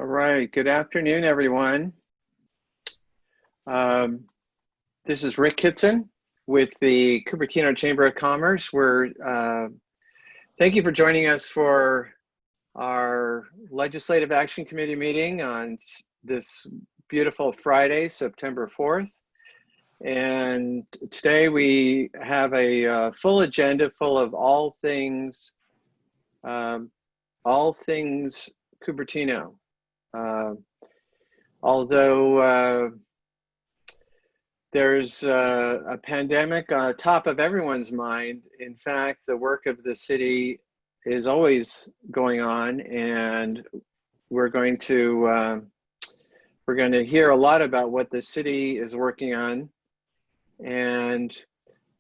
All right, good afternoon, everyone. This is Rick Kitson with the Cupertino Chamber of Commerce. Thank you for joining us for our Legislative Action Committee meeting on this beautiful Friday, September 4th. And today we have a full agenda full of all things Cupertino. Although there's a pandemic on top of everyone's mind, in fact, the work of the city is always going on, and we're going to hear a lot about what the city is working on. And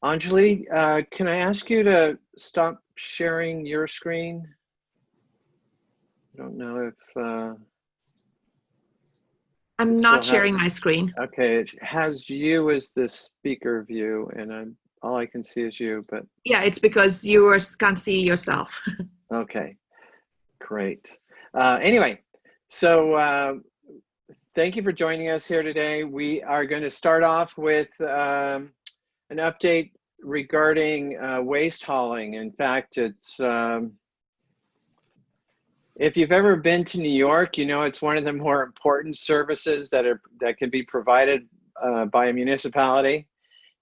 Anjali, can I ask you to stop sharing your screen? I don't know if I'm not sharing my screen. Okay, it has you as the speaker view, and all I can see is you. But yeah, it's because you can't see yourself. Okay, great. Anyway, so thank you for joining us here today. We are going to start off with an update regarding waste hauling. In fact, it's if you've ever been to New York, you know it's one of the more important services that can be provided by a municipality,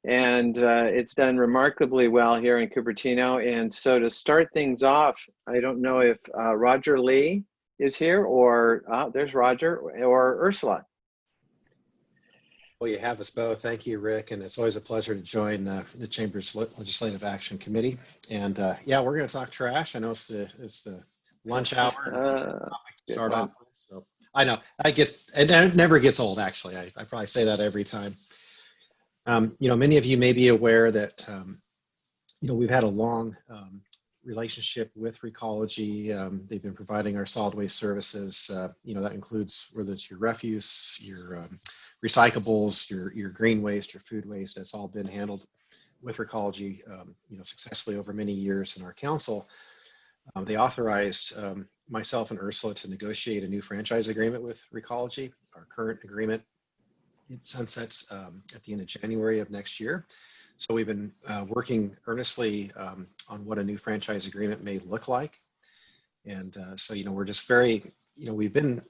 and it's done remarkably well here in Cupertino. And so to start things off, I don't know if Roger Lee is here, or there's Roger, or Ursula. Well, you have us both. Thank you, Rick, and it's always a pleasure to join the Chamber's Legislative Action Committee. And yeah, we're going to talk trash. I know it's the lunch hour. It's a topic to start off with. So I know it never gets old. Actually, I probably say that every time. You know, many of you may be aware that you know, we've had a long relationship with Recology. They've been providing our solid waste services. You know, that includes whether it's your refuse, your recyclables, your green waste, your food waste. That's all been handled with Recology, you know, successfully over many years in our council. They authorized myself and Ursula to negotiate a new franchise agreement with Recology. Our current agreement, it sunsets at the end of January of next year. So we've been working earnestly on what a new franchise agreement may look like. And so, you know, we're just very, you know, we've been,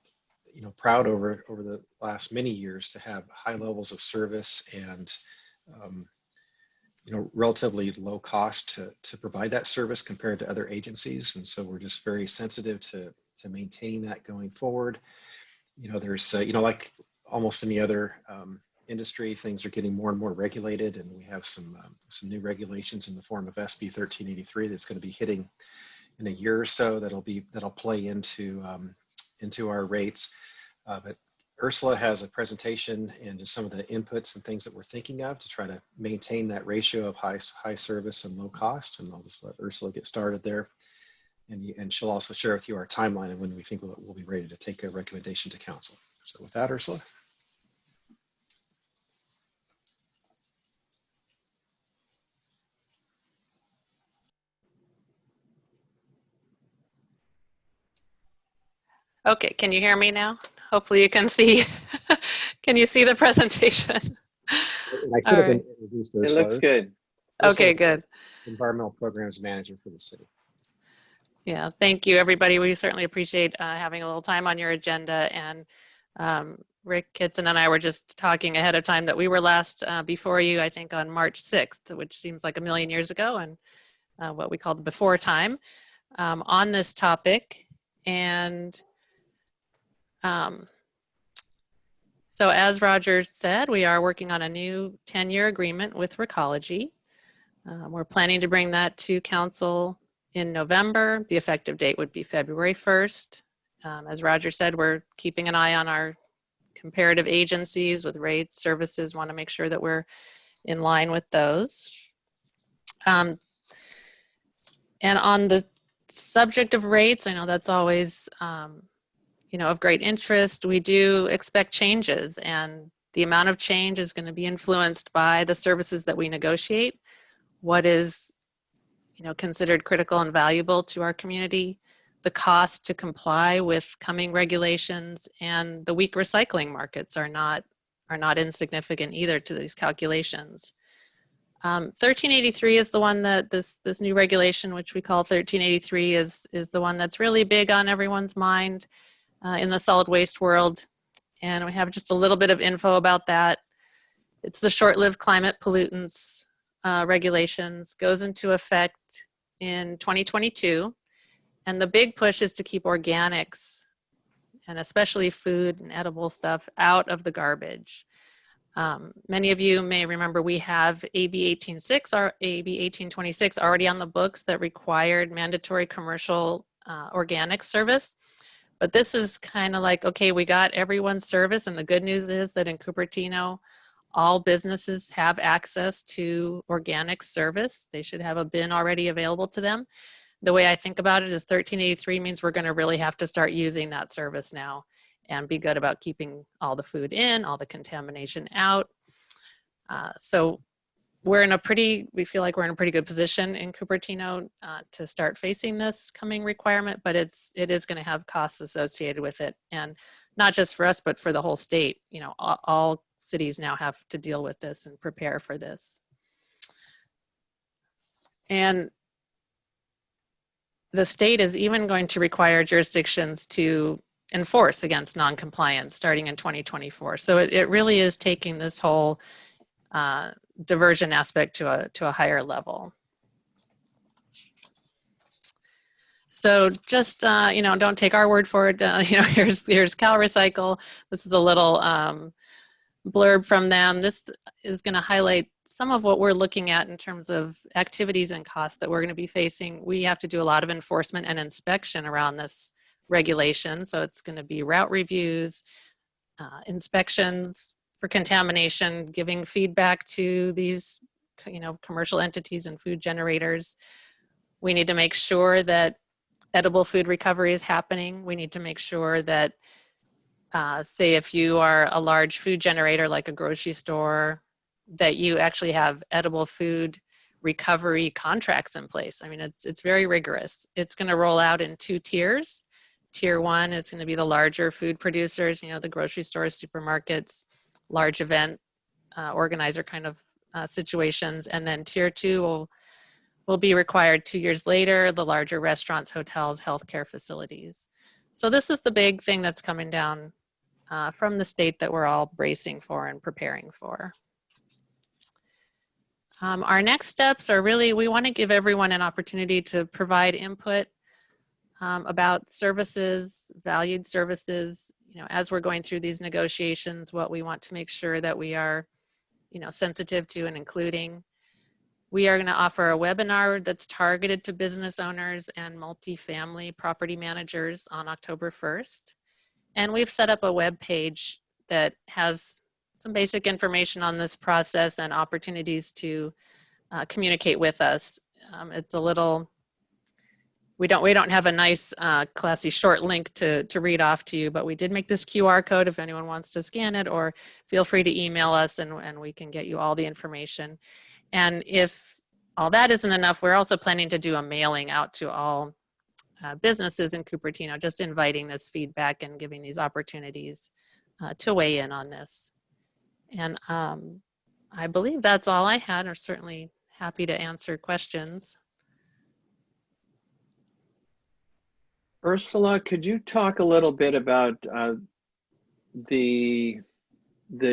you know, proud over the last many years to have high levels of service and you know, relatively low cost to provide that service compared to other agencies. And so we're just very sensitive to maintain that going forward. You know, there's, you know, like almost any other industry, things are getting more and more regulated, and we have some new regulations in the form of SB 1383 that's going to be hitting in a year or so. That'll play into our rates. But Ursula has a presentation and just some of the inputs and things that we're thinking of to try to maintain that ratio of high service and low cost. And I'll just let Ursula get started there. And she'll also share with you our timeline and when we think we'll be ready to take a recommendation to council. So with that, Ursula. Okay, can you hear me now? Hopefully you can see. Can you see the presentation? I should have been introduced to Ursula. It looks good. Okay, good. Environmental Programs Manager for the city. Yeah, thank you, everybody. We certainly appreciate having a little time on your agenda. And Rick Kitson and I were just talking ahead of time that we were last before you, I think, on March 6th, which seems like a million years ago, and what we call the before time on this topic. And so as Roger said, we are working on a new 10-year agreement with Recology. We're planning to bring that to council in November. The effective date would be February 1st. As Roger said, we're keeping an eye on our comparative agencies with rates, services, want to make sure that we're in line with those. And on the subject of rates, I know that's always you know, of great interest. We do expect changes, and the amount of change is going to be influenced by the services that we negotiate, what is, you know, considered critical and valuable to our community, the cost to comply with coming regulations, and the weak recycling markets are not insignificant either to these calculations. 1383 is the one that this new regulation, which we call 1383, is the one that's really big on everyone's mind in the solid waste world. And we have just a little bit of info about that. It's the short-lived climate pollutants regulations, goes into effect in 2022. And the big push is to keep organics, and especially food and edible stuff, out of the garbage. Many of you may remember we have AB 186 or AB 1826 already on the books that required mandatory commercial organic service. But this is kind of like, okay, we got everyone's service, and the good news is that in Cupertino, all businesses have access to organic service. They should have a bin already available to them. The way I think about it is 1383 means we're going to really have to start using that service now and be good about keeping all the food in, all the contamination out. So we feel like we're in a pretty good position in Cupertino to start facing this coming requirement, but it is going to have costs associated with it. And not just for us, but for the whole state. You know, all cities now have to deal with this and prepare for this. And the state is even going to require jurisdictions to enforce against non-compliance starting in 2024. So it really is taking this whole diversion aspect to a higher level. So just, you know, don't take our word for it. You know, here's CalRecycle. This is a little blurb from them. This is going to highlight some of what we're looking at in terms of activities and costs that we're going to be facing. We have to do a lot of enforcement and inspection around this regulation. So it's going to be route reviews, inspections for contamination, giving feedback to these, you know, commercial entities and food generators. We need to make sure that edible food recovery is happening. We need to make sure that, say if you are a large food generator like a grocery store, that you actually have edible food recovery contracts in place. I mean, it's very rigorous. It's going to roll out in 2 tiers. Tier 1 is going to be the larger food producers, you know, the grocery stores, supermarkets, large event organizer kind of situations. And then Tier 2 will be required 2 years later, the larger restaurants, hotels, healthcare facilities. So this is the big thing that's coming down from the state that we're all bracing for and preparing for. Our next steps are really, we want to give everyone an opportunity to provide input about services, valued services, you know, as we're going through these negotiations, what we want to make sure that we are, you know, sensitive to and including. We are going to offer a webinar that's targeted to business owners and multifamily property managers on October 1st. And we've set up a web page that has some basic information on this process and opportunities to communicate with us. It's a little, we don't have a nice classy short link to read off to you, but we did make this QR code if anyone wants to scan it, or feel free to email us and we can get you all the information. And if all that isn't enough, we're also planning to do a mailing out to all businesses in Cupertino, just inviting this feedback and giving these opportunities to weigh in on this. And I believe that's all I had. I'm certainly happy to answer questions. Ursula, could you talk a little bit about the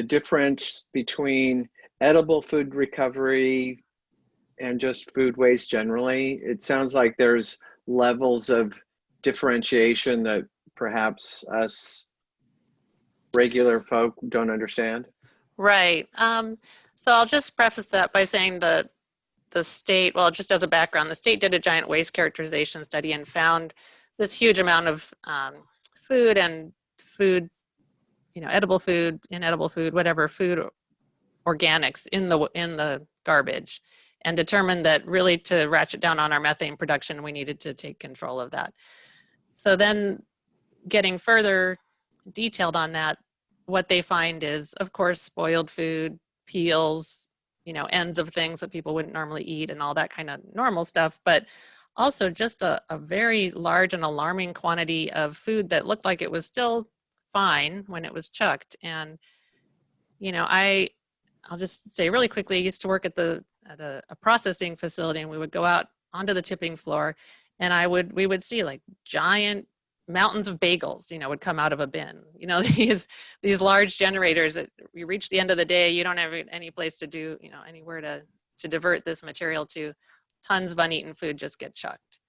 difference between edible food recovery and just food waste generally? It sounds like there's levels of differentiation that perhaps us regular folk don't understand. Right. So I'll just preface that by saying that the state, well, just as a background, the state did a giant waste characterization study and found this huge amount of food and food, you know, edible food, inedible food, whatever food organics in the garbage, and determined that really to ratchet down on our methane production, we needed to take control of that. So then getting further detailed on that, what they find is, of course, spoiled food, peels, you know, ends of things that people wouldn't normally eat and all that kind of normal stuff. But also just a very large and alarming quantity of food that looked like it was still fine when it was chucked. And, you know, I'll just say really quickly, I used to work at a processing facility, and we would go out onto the tipping floor, and we would see like giant mountains of bagels, you know, would come out of a bin. You know, these large generators that you reach the end of the day, you don't have any place to do, you know, anywhere to divert this material to. Tons of uneaten food just get chucked.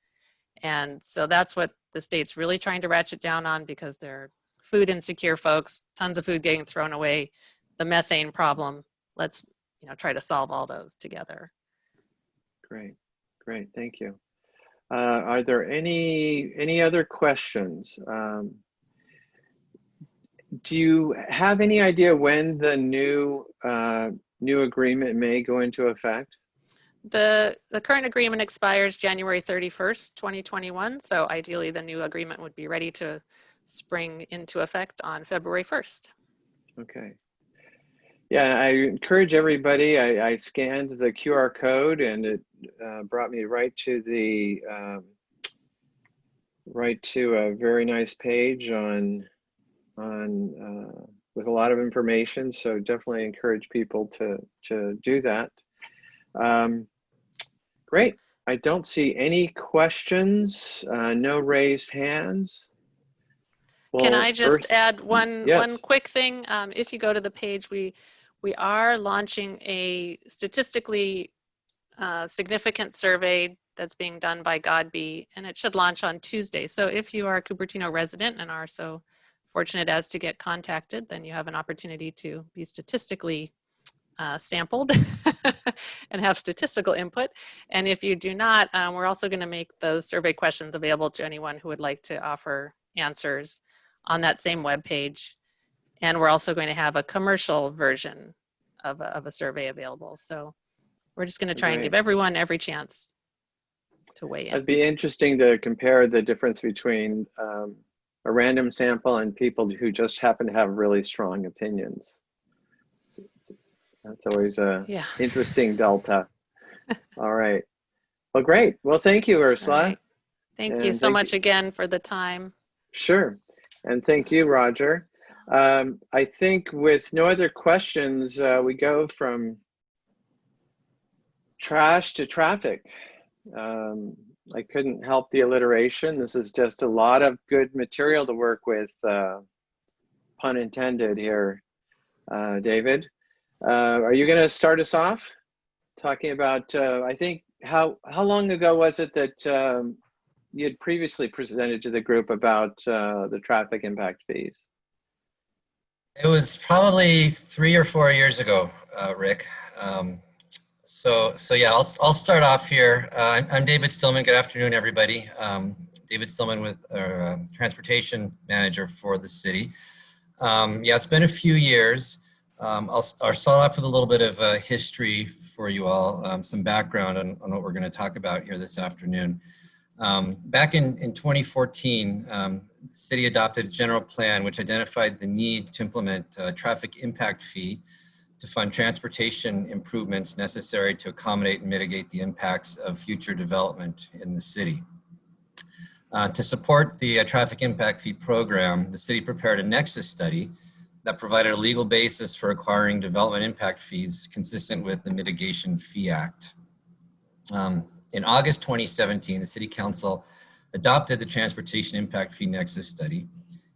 And so that's what the state's really trying to ratchet down on, because they're food insecure folks, tons of food getting thrown away, the methane problem. Let's, you know, try to solve all those together. Great, great, thank you. Are there any other questions? Do you have any idea when the new agreement may go into effect? The current agreement expires January 31st, 2021. So ideally the new agreement would be ready to spring into effect on February 1st. Okay. Yeah, I encourage everybody. I scanned the QR code, and it brought me right to a very nice page on with a lot of information. So definitely encourage people to do that. Great. I don't see any questions. No raised hands. Well, can I just add one quick thing? If you go to the page, we are launching a statistically significant survey that's being done by Godby, and it should launch on Tuesday. So if you are a Cupertino resident and are so fortunate as to get contacted, then you have an opportunity to be statistically sampled and have statistical input. And if you do not, we're also going to make those survey questions available to anyone who would like to offer answers on that same web page. And we're also going to have a commercial version of a survey available. So we're just going to try and give everyone every chance to weigh in. It'd be interesting to compare the difference between a random sample and people who just happen to have really strong opinions. That's always a interesting delta. All right. Well, great. Well, thank you, Ursula. Right. Thank you so much again for the time. Sure. And thank you, Roger. I think with no other questions, we go from trash to traffic. I couldn't help the alliteration. This is just a lot of good material to work with, pun intended here, David. Are you going to start us off talking about, I think, how long ago was it that you had previously presented to the group about the traffic impact fees? It was probably 3 or 4 years ago, Rick. So yeah, I'll start off here. I'm David Stillman. Good afternoon, everybody. David Stillman with Transportation Manager for the city. Yeah, it's been a few years. I'll start off with a little bit of history for you all, some background on what we're going to talk about here this afternoon. Back in 2014, the city adopted a general plan which identified the need to implement a traffic impact fee to fund transportation improvements necessary to accommodate and mitigate the impacts of future development in the city. To support the traffic impact fee program, the city prepared a nexus study that provided a legal basis for acquiring development impact fees consistent with the Mitigation Fee Act. In August 2017, the City Council adopted the Transportation Impact Fee Nexus Study,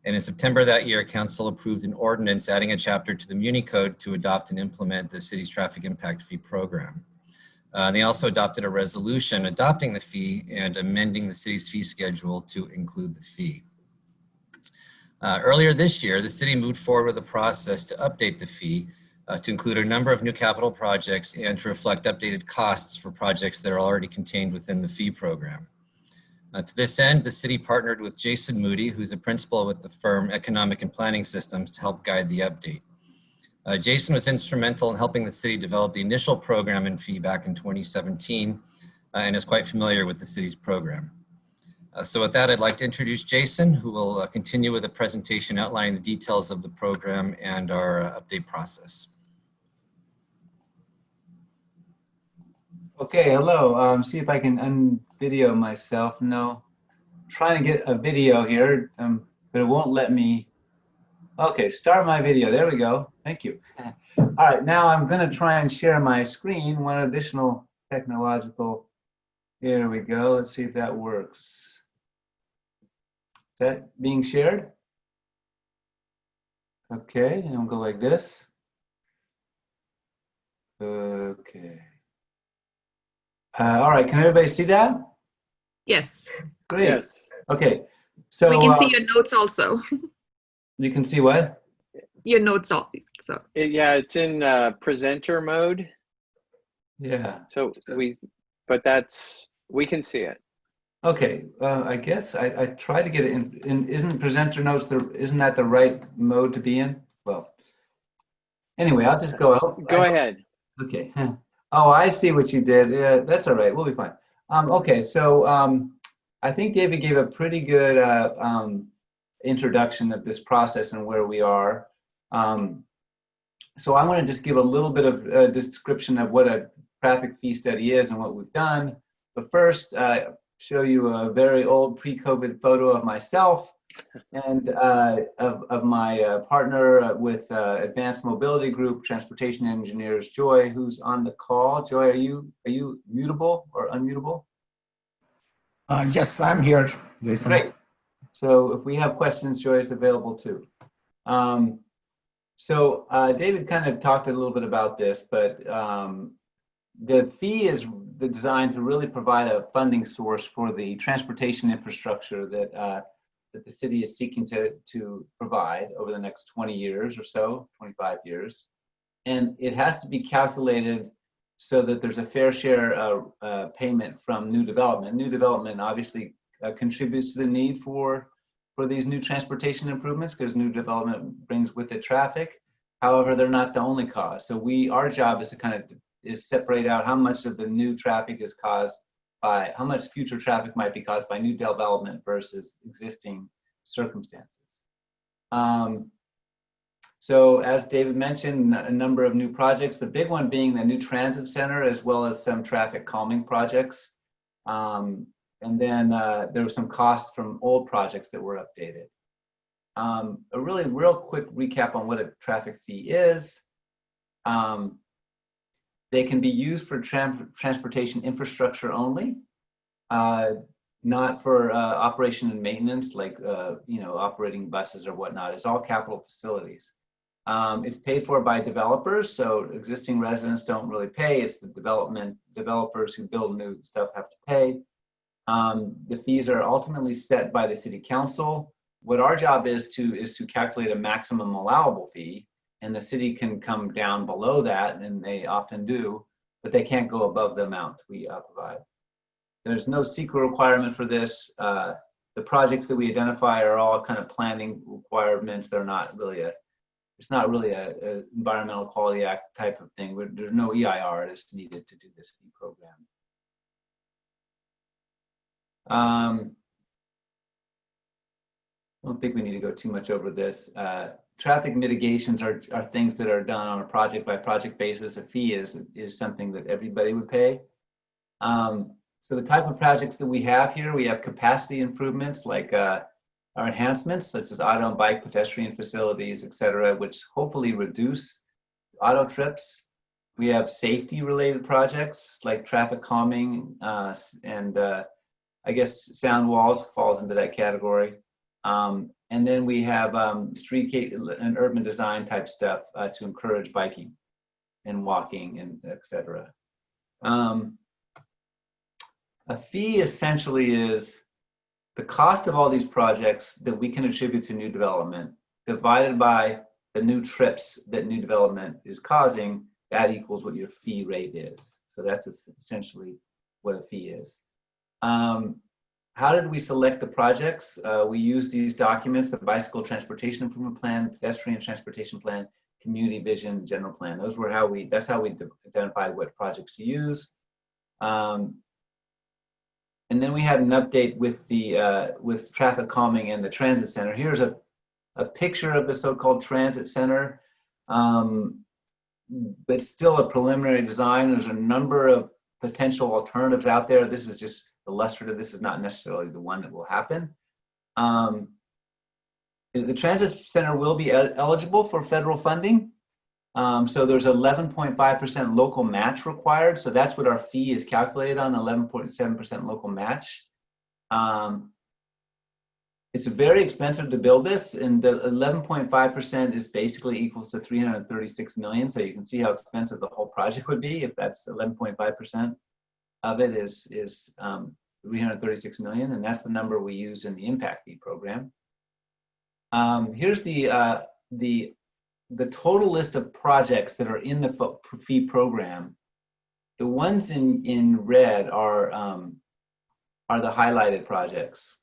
and in September that year, Council approved an ordinance adding a chapter to the Muni Code to adopt and implement the city's traffic impact fee program. They also adopted a resolution adopting the fee and amending the city's fee schedule to include the fee. Earlier this year, the city moved forward with a process to update the fee to include a number of new capital projects and to reflect updated costs for projects that are already contained within the fee program. To this end, the city partnered with Jason Moody, who's a principal with the firm Economic and Planning Systems, to help guide the update. Jason was instrumental in helping the city develop the initial program and fee back in 2017 and is quite familiar with the city's program. So with that, I'd like to introduce Jason, who will continue with a presentation outlining the details of the program and our update process. Okay, hello. See if I can unvideo myself. No, trying to get a video here, but it won't let me. Okay, start my video. There we go. Thank you. All right, now I'm going to try and share my screen. One additional technological. Here we go. Let's see if that works. Is that being shared? Okay, and I'll go like this. Okay. All right, can everybody see that? Yes. Great. Yes. Okay, so We can see your notes also. you can see what? Your notes also. Yeah, it's in presenter mode. Yeah. So we can see it. Okay, I guess I tried to get it in. Isn't presenter notes isn't that the right mode to be in? Well, anyway, I'll just go. Go ahead. Okay. Oh, I see what you did. Yeah, that's all right. We'll be fine. Okay, so I think David gave a pretty good introduction of this process and where we are. So I want to just give a little bit of a description of what a traffic fee study is and what we've done. But first, show you a very old pre-COVID photo of myself and of my partner with Advanced Mobility Group, Transportation Engineers, Joy, who's on the call. Joy, are you mutable or unmutable? Yes, I'm here, Jason. Great. So if we have questions, Joy is available too. So David kind of talked a little bit about this, but the fee is designed to really provide a funding source for the transportation infrastructure that the city is seeking to provide over the next 20 years or so, 25 years. And it has to be calculated so that there's a fair share payment from new development. New development obviously contributes to the need for these new transportation improvements because new development brings with it traffic. However, they're not the only cause. So our job is to kind of separate out how much of the new traffic is caused by, how much future traffic might be caused by new development versus existing circumstances. So as David mentioned, a number of new projects, the big one being the new transit center, as well as some traffic calming projects. And then there were some costs from old projects that were updated. A really real quick recap on what a traffic fee is. They can be used for transportation infrastructure only, not for operation and maintenance, like operating buses or whatnot. It's all capital facilities. It's paid for by developers, so existing residents don't really pay. It's the developers who build new stuff have to pay. The fees are ultimately set by the city council. What our job is to calculate a maximum allowable fee, and the city can come down below that, and they often do, but they can't go above the amount we provide. There's no secret requirement for this. The projects that we identify are all kind of planning requirements. They're not really it's not really a Environmental Quality Act type of thing. There's no EIR that's needed to do this fee program. I don't think we need to go too much over this. Traffic mitigations are things that are done on a project by project basis. A fee is something that everybody would pay. So the type of projects that we have here, we have capacity improvements like our enhancements, such as auto and bike pedestrian facilities, et cetera, which hopefully reduce auto trips. We have safety related projects like traffic calming and I guess sound walls falls into that category. And then we have street and urban design type stuff to encourage biking and walking and et cetera. A fee essentially is the cost of all these projects that we can attribute to new development divided by the new trips that new development is causing. That equals what your fee rate is. So that's essentially what a fee is. How did we select the projects? We used these documents: the Bicycle Transportation Improvement Plan, Pedestrian Transportation Plan, Community Vision, General Plan. That's how we identified what projects to use. And then we had an update with with traffic calming and the transit center. Here's a picture of the so-called transit center, but still a preliminary design. There's a number of potential alternatives out there. This is just illustrative. This is not necessarily the one that will happen. The transit center will be eligible for federal funding. So there's 11.5% local match required. So that's what our fee is calculated on, 11.7% local match. It's very expensive to build this, and the 11.5% is basically equals to 336 million. So you can see how expensive the whole project would be if that's 11.5% of it is 336 million, and that's the number we use in the impact fee program. Here's the total list of projects that are in the fee program. The ones in red are the highlighted projects.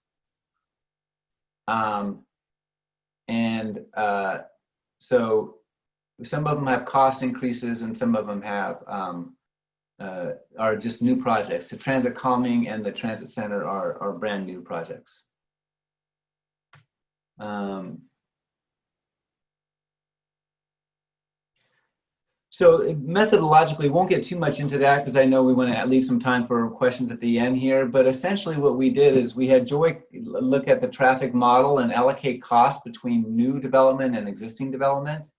So some of them have cost increases and some of them have are just new projects. The transit calming and the transit center are brand new projects. So methodologically, we won't get too much into that because I know we want to leave some time for questions at the end here. But essentially what we did is we had Joy look at the traffic model and allocate costs between new development and existing development.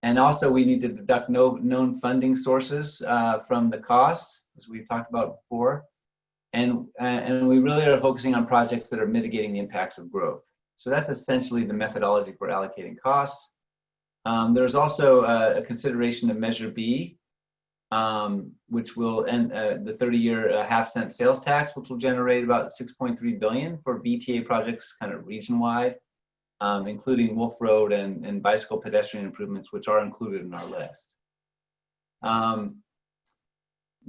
And also we need to deduct known funding sources from the costs, as we've talked about before. And we really are focusing on projects that are mitigating the impacts of growth. So that's essentially the methodology for allocating costs. There's also a consideration of Measure B, which will end the 30-year half-cent sales tax, which will generate about $6.3 billion for VTA projects kind of region-wide, including Wolf Road and bicycle pedestrian improvements, which are included in our list.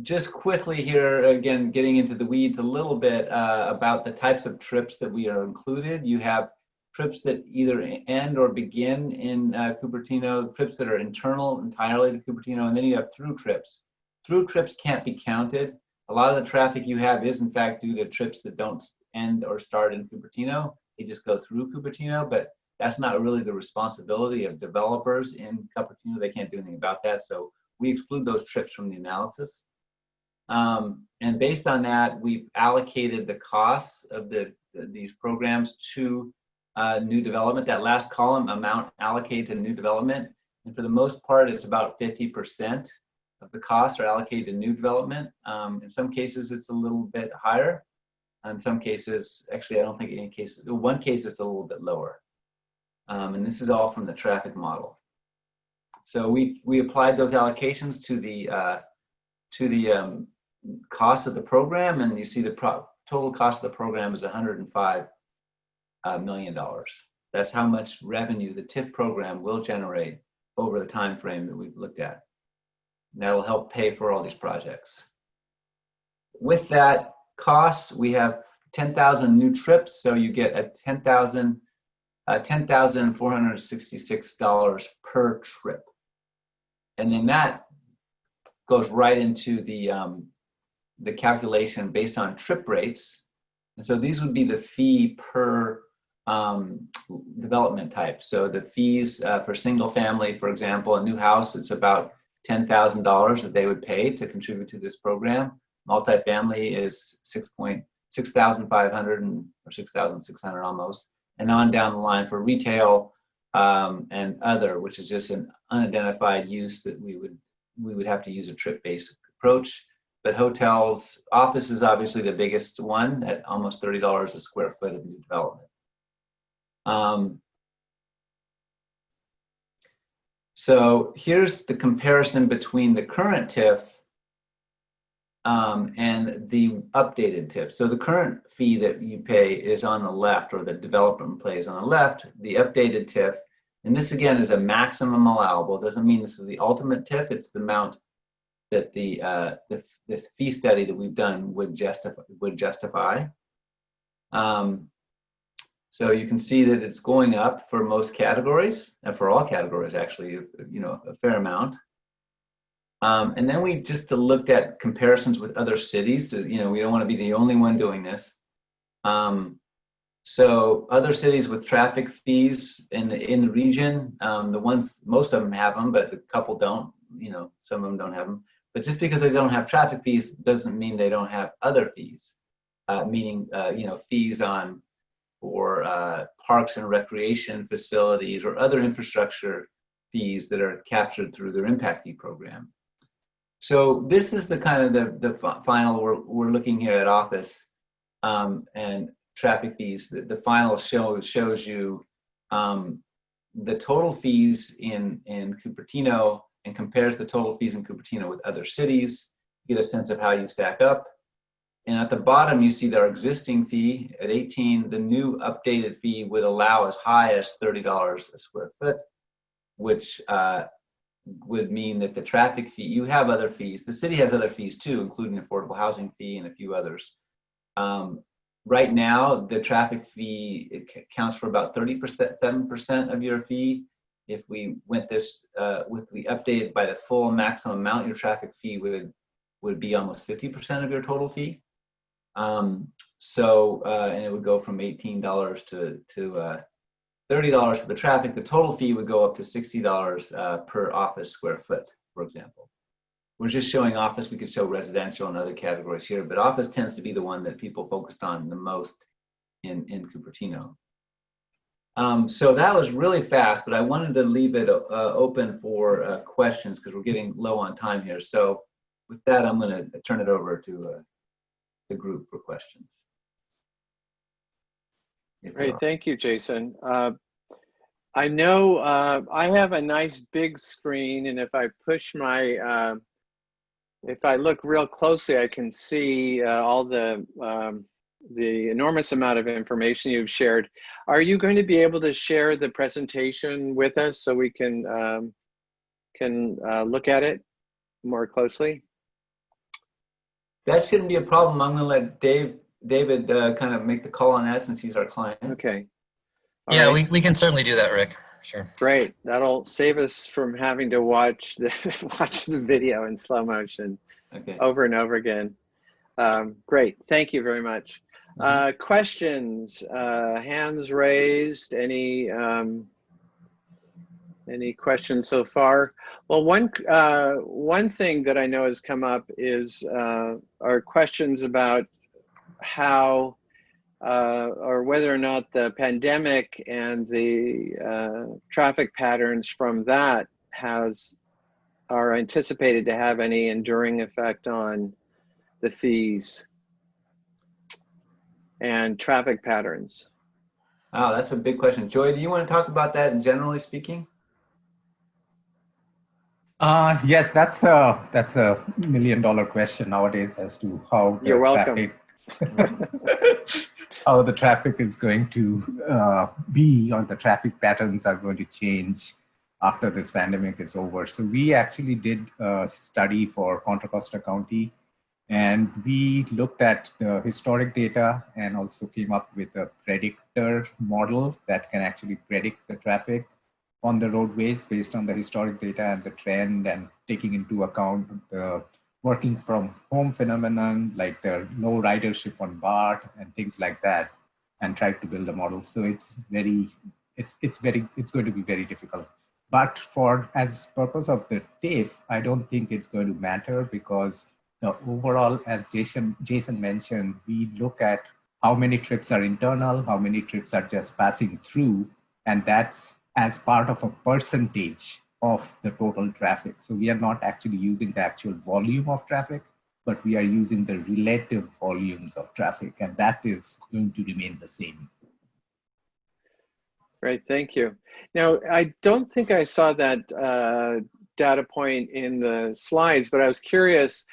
Just quickly here, again, getting into the weeds a little bit about the types of trips that we are included. You have trips that either end or begin in Cupertino, trips that are internal entirely to Cupertino, and then you have through trips. Through trips can't be counted. A lot of the traffic you have is in fact due to trips that don't end or start in Cupertino. They just go through Cupertino, but that's not really the responsibility of developers in Cupertino. They can't do anything about that, so we exclude those trips from the analysis. And based on that, we've allocated the costs of these programs to new development. That last column, amount allocated to new development, and for the most part it's about 50% of the costs are allocated to new development. In some cases it's a little bit higher. In some cases, actually I don't think any cases, in one case it's a little bit lower. And this is all from the traffic model. So we applied those allocations to the cost of the program, and you see the total cost of the program is $105 million. That's how much revenue the TIF program will generate over the time frame that we've looked at. And that will help pay for all these projects. With that costs, we have 10,000 new trips, so you get a $10,466 per trip. And then that goes right into the calculation based on trip rates. And so these would be the fee per development type. So the fees for single family, for example, a new house, it's about $10,000 that they would pay to contribute to this program. Multifamily is $6,500 or $6,600 almost, and on down the line for retail and other, which is just an unidentified use that we would have to use a trip-based approach. But hotels, office is obviously the biggest one at almost $30 a square foot of new development. So here's the comparison between the current TIF and the updated TIF. So the current fee that you pay is on the left, or the developer pays on the left. The updated TIF, and this again is a maximum allowable. It doesn't mean this is the ultimate TIF. It's the amount that this fee study that we've done would justify. So you can see that it's going up for most categories, and for all categories actually, a fair amount. And then we just looked at comparisons with other cities. We don't want to be the only one doing this. So other cities with traffic fees in the region, the ones, most of them have them, but a couple don't. Some of them don't have them. But just because they don't have traffic fees doesn't mean they don't have other fees, meaning fees for parks and recreation facilities or other infrastructure fees that are captured through their impact fee program. So this is the kind of the final we're looking here at office and traffic fees. The final shows you the total fees in Cupertino and compares the total fees in Cupertino with other cities. Get a sense of how you stack up. And at the bottom, you see their existing fee at 18. The new updated fee would allow as high as $30 a square foot, which would mean that the traffic fee, you have other fees. The city has other fees too, including affordable housing fee and a few others. Right now, the traffic fee, it counts for about 7% of your fee. If we went this, we updated by the full maximum amount, your traffic fee would be almost 50% of your total fee. And it would go from $18 to $30 for the traffic. The total fee would go up to $60 per office square foot, for example. We're just showing office. We could show residential and other categories here, but office tends to be the one that people focused on the most in Cupertino. So that was really fast, but I wanted to leave it open for questions because we're getting low on time here. So with that, I'm going to turn it over to the group for questions. Great, thank you, Jason. I know I have a nice big screen, and if I push my, if I look real closely, I can see all the enormous amount of information you've shared. Are you going to be able to share the presentation with us so we can look at it more closely? That shouldn't be a problem. I'm going to let David kind of make the call on that since he's our client. Okay. Yeah, right. we can certainly do that, Rick. Sure. Great. That'll save us from having to watch the video in slow motion over and over again. Great. Thank you very much. Questions? Hands raised. Any questions so far? Well, one thing that I know has come up is are questions about how or whether or not the pandemic and the traffic patterns from that are anticipated to have any enduring effect on the fees and traffic patterns. Oh, that's a big question. Joy, do you want to talk about that generally speaking? Yes, that's a $1 million question nowadays as to how the You're welcome. how the traffic is going to be, or the traffic patterns are going to change after this pandemic is over. So we actually did a study for Contra Costa County, and we looked at the historic data and also came up with a predictor model that can actually predict the traffic on the roadways based on the historic data and the trend, and taking into account the working from home phenomenon, like the low ridership on BART and things like that, and tried to build a model. So it's going to be very difficult. But as purpose of the TIF, I don't think it's going to matter, because the overall, as Jason mentioned, we look at how many trips are internal, how many trips are just passing through, and that's as part of a percentage of the total traffic. So we are not actually using the actual volume of traffic, but we are using the relative volumes of traffic, and that is going to remain the same. Great, thank you. Now, I don't think I saw that data point in the slides, but I was curious,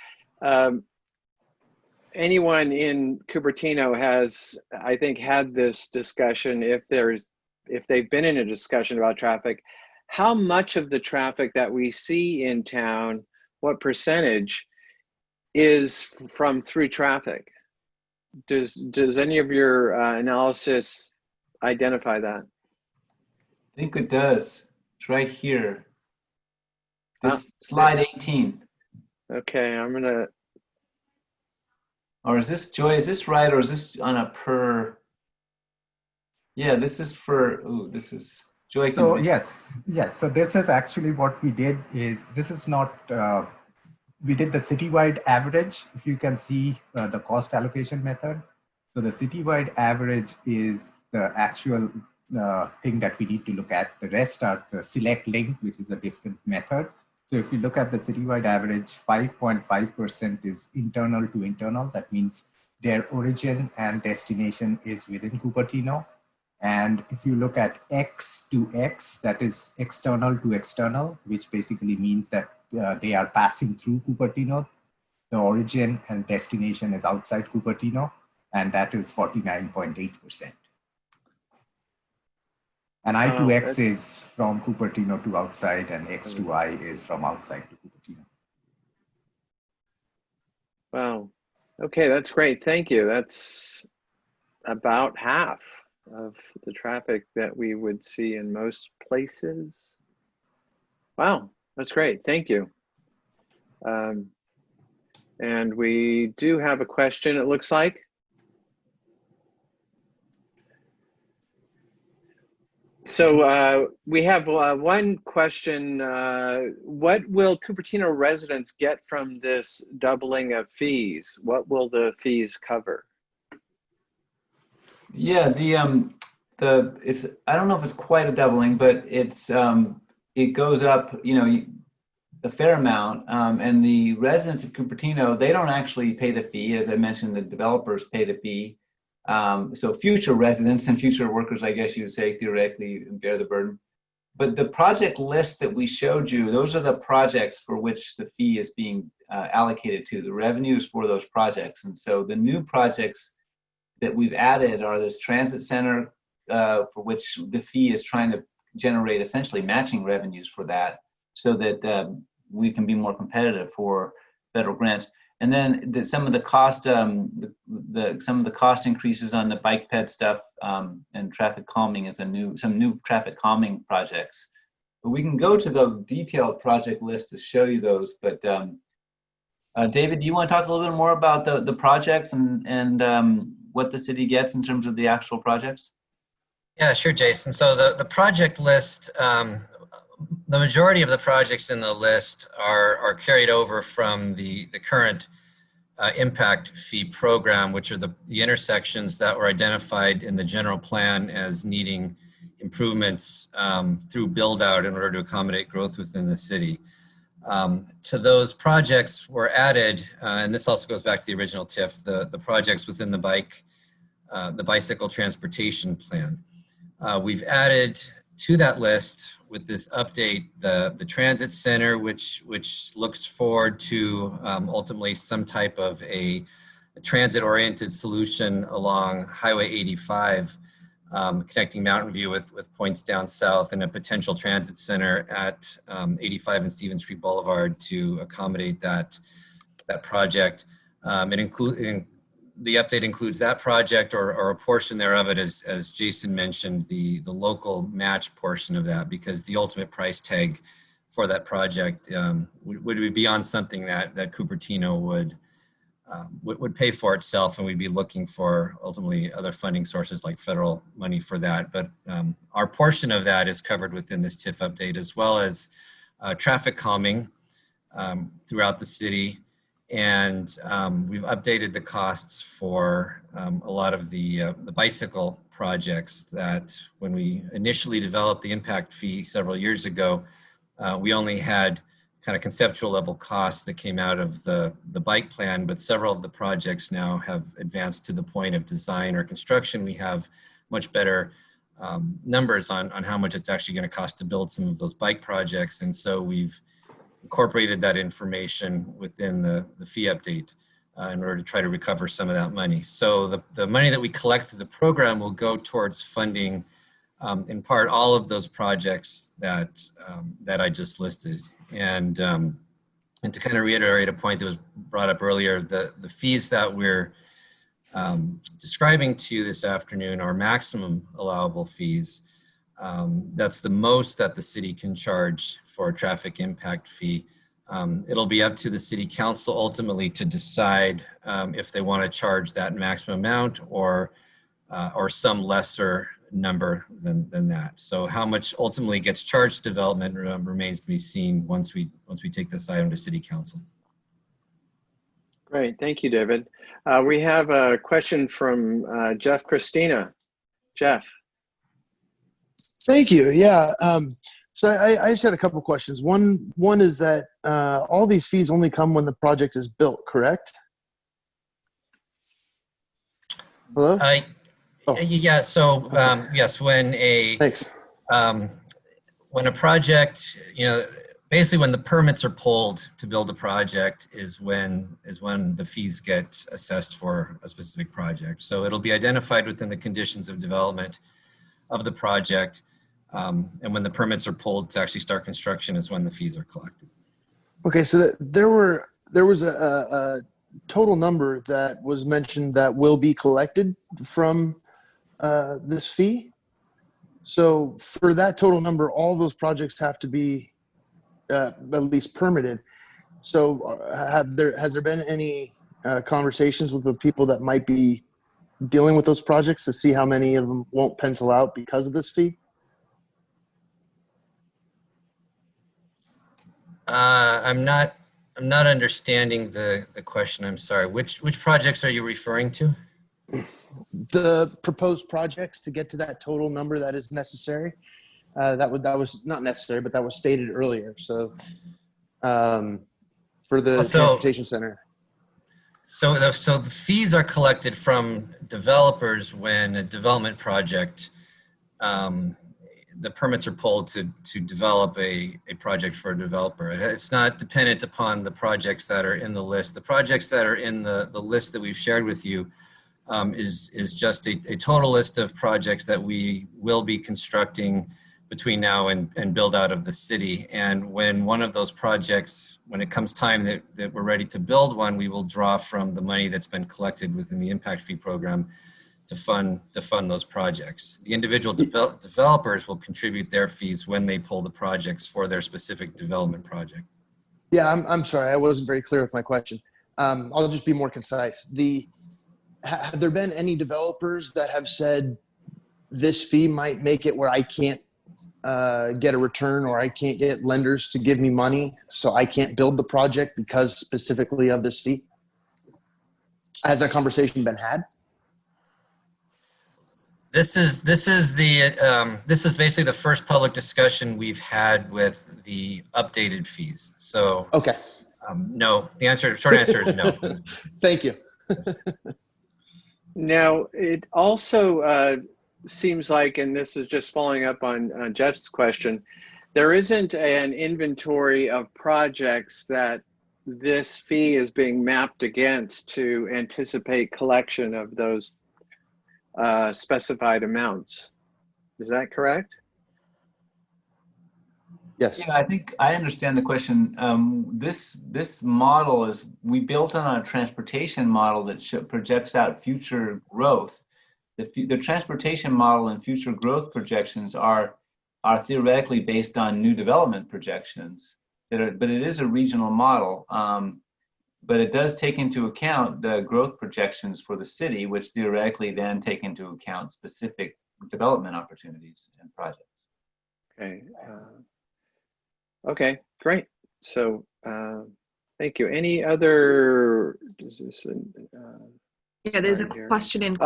anyone in Cupertino has, I think, had this discussion, if they've been in a discussion about traffic, how much of the traffic that we see in town, what percentage is from through traffic? Does any of your analysis identify that? I think it does. It's right here. This slide 18. Okay, I'm gonna. Or is this, Joy, is this right, or is this on a per? Yeah, this is for, this is, Joy. So yes. So this is actually what we did is, this is not we did the citywide average. If you can see the cost allocation method. So the citywide average is the actual thing that we need to look at. The rest are the select link, which is a different method. So if you look at the citywide average, 5.5% is internal to internal. That means their origin and destination is within Cupertino. And if you look at X to X, that is external to external, which basically means that they are passing through Cupertino. The origin and destination is outside Cupertino, and that is 49.8%. And I to X is from Cupertino to outside, and X to Y is from outside to Cupertino. Wow. Okay, that's great. Thank you. That's about half of the traffic that we would see in most places. Wow, that's great. Thank you. And we do have a question, it looks like. So we have one question. What will Cupertino residents get from this doubling of fees? What will the fees cover? Yeah, it's, I don't know if it's quite a doubling, but it's it goes up, you know, a fair amount. And the residents of Cupertino, they don't actually pay the fee. As I mentioned, the developers pay the fee. So future residents and future workers, I guess you would say, theoretically bear the burden. But the project list that we showed you, those are the projects for which the fee is being allocated to, the revenues for those projects. And so the new projects that we've added are this transit center, for which the fee is trying to generate essentially matching revenues for that, so that we can be more competitive for federal grants. And then some of the cost, some of the cost increases on the bike ped stuff and traffic calming is some new traffic calming projects. But we can go to the detailed project list to show you those. But David, do you want to talk a little bit more about the projects and what the city gets in terms of the actual projects? Yeah, sure, Jason. So the project list, the majority of the projects in the list are carried over from the current impact fee program, which are the intersections that were identified in the general plan as needing improvements through build out in order to accommodate growth within the city. To those projects were added, and this also goes back to the original TIF, the projects within the bicycle transportation plan. We've added to that list with this update the transit center, which looks forward to ultimately some type of a transit-oriented solution along Highway 85, connecting Mountain View with points down south, and a potential transit center at 85 and Stevens Street Boulevard to accommodate that project. The update includes that project or a portion thereof it, as Jason mentioned, the local match portion of that, because the ultimate price tag for that project would be beyond something that Cupertino would pay for itself, and we'd be looking for ultimately other funding sources like federal money for that. But our portion of that is covered within this TIF update, as well as traffic calming throughout the city. And we've updated the costs for a lot of the bicycle projects that when we initially developed the impact fee several years ago, we only had kind of conceptual level costs that came out of the bike plan, but several of the projects now have advanced to the point of design or construction. We have much better numbers on how much it's actually going to cost to build some of those bike projects. And so we've incorporated that information within the fee update in order to try to recover some of that money. So the money that we collect through the program will go towards funding, in part, all of those projects that I just listed. And to kind of reiterate a point that was brought up earlier, the fees that we're describing to you this afternoon are maximum allowable fees. That's the most that the city can charge for a traffic impact fee. It'll be up to the city council ultimately to decide if they want to charge that maximum amount or some lesser number than that. So how much ultimately gets charged to development remains to be seen once we take this item to city council. Great, thank you, David. We have a question from Jeff Christina. Jeff. Thank you. Yeah. So I just had a couple questions. One is that all these fees only come when the project is built, correct? Hello? Oh. Yeah. So yes, when a Thanks. When a project, basically when the permits are pulled to build a project is when the fees get assessed for a specific project. So it'll be identified within the conditions of development of the project, and when the permits are pulled to actually start construction is when the fees are collected. Okay, so there was a total number that was mentioned that will be collected from this fee. So for that total number, all those projects have to be at least permitted. So has there been any conversations with the people that might be dealing with those projects to see how many of them won't pencil out because of this fee? I'm not understanding the question. I'm sorry. Which projects are you referring to? The proposed projects to get to that total number that is necessary. That was not necessary, but that was stated earlier. So for the transportation center. So the fees are collected from developers when a development project, the permits are pulled to develop a project for a developer. It's not dependent upon the projects that are in the list. The projects that are in the list that we've shared with you is just a total list of projects that we will be constructing between now and build out of the city. And when one of those projects, when it comes time that we're ready to build one, we will draw from the money that's been collected within the impact fee program to fund those projects. The individual developers will contribute their fees when they pull the projects for their specific development project. Yeah, I'm sorry, I wasn't very clear with my question. I'll just be more concise. Have there been any developers that have said this fee might make it where I can't get a return, or I can't get lenders to give me money, so I can't build the project because specifically of this fee? Has that conversation been had? This is basically the first public discussion we've had with the updated fees. So okay, no. The short answer is no. Thank you. Now, it also seems like, and this is just following up on Jeff's question, there isn't an inventory of projects that this fee is being mapped against to anticipate collection of those specified amounts. Is that correct? Yes. Yeah, I think I understand the question. This model is, we built on a transportation model that projects out future growth. The transportation model and future growth projections are theoretically based on new development projections. But it is a regional model. But it does take into account the growth projections for the city, which theoretically then take into account specific development opportunities and projects. Okay. Okay, great. So thank you. Any other? Yeah, there's a question and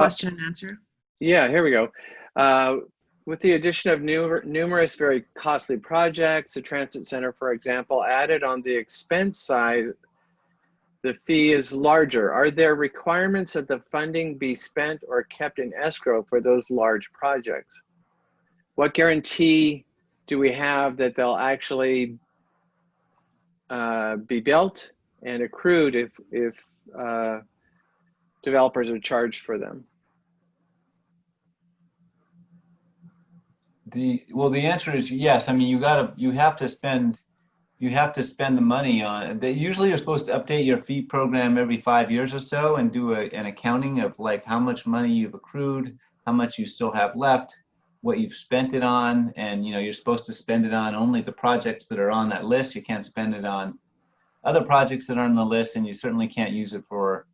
answer. Yeah, here we go. With the addition of numerous very costly projects, the transit center, for example, added on the expense side, the fee is larger. Are there requirements that the funding be spent or kept in escrow for those large projects? What guarantee do we have that they'll actually be built and accrued if developers are charged for them? The answer is yes. I mean, you have to spend the money on it. Usually you're supposed to update your fee program every 5 years or so and do an accounting of like how much money you've accrued, how much you still have left, what you've spent it on, and you're supposed to spend it on only the projects that are on that list. You can't spend it on other projects that are on the list, and you certainly can't use it for